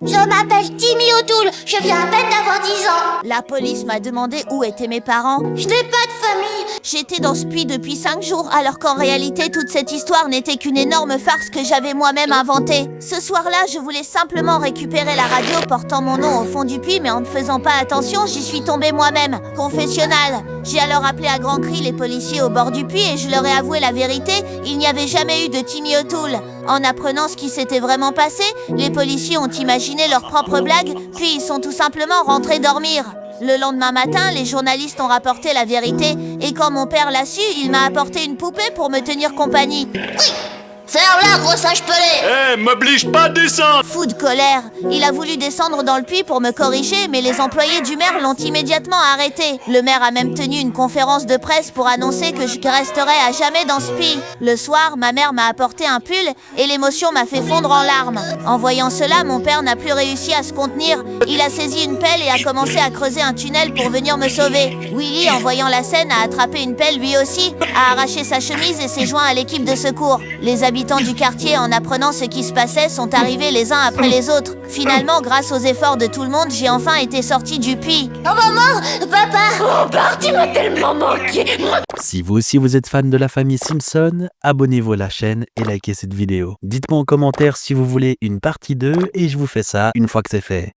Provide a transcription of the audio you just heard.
Je m'appelle Timmy O'Toole, je viens à peine d'avoir 10 ans. La police m'a demandé où étaient mes parents. Je n'ai pas de famille. J'étais dans ce puits depuis 5 jours, alors qu'en réalité, toute cette histoire n'était qu'une énorme farce que j'avais moi-même inventée. Ce soir-là, je voulais simplement récupérer la radio portant mon nom au fond du puits, mais en ne faisant pas attention, j'y suis tombée moi-même. Confessionnal. J'ai alors appelé à grands cris les policiers au bord du puits et je leur ai avoué la vérité, il n'y avait jamais eu de Timmy O'Toole. En apprenant ce qui s'était vraiment passé, les policiers ont imaginé leur propre blague, puis ils sont tout simplement rentrés dormir. Le lendemain matin, les journalistes ont rapporté la vérité et quand mon père l'a su, il m'a apporté une poupée pour me tenir compagnie. Ferme-la, gros singe pelé. M'oblige pas à descendre. Fou de colère, il a voulu descendre dans le puits pour me corriger, mais les employés du maire l'ont immédiatement arrêté. Le maire a même tenu une conférence de presse pour annoncer que je resterai à jamais dans ce puits. Le soir, ma mère m'a apporté un pull et l'émotion m'a fait fondre en larmes. En voyant cela, mon père n'a plus réussi à se contenir. Il a saisi une pelle et a commencé à creuser un tunnel pour venir me sauver. Willy, en voyant la scène, a attrapé une pelle lui aussi, a arraché sa chemise et s'est joint à l'équipe de secours. Les habitants du quartier, en apprenant ce qui se passait, sont arrivés les uns après les autres. Finalement, grâce aux efforts de tout le monde, j'ai enfin été sortie du puits. Oh maman, papa. Oh Bart, tu m'as tellement manqué. Si vous aussi vous êtes fan de la famille Simpson, abonnez-vous à la chaîne et likez cette vidéo. Dites-moi en commentaire si vous voulez une partie 2 et je vous fais ça une fois que c'est fait.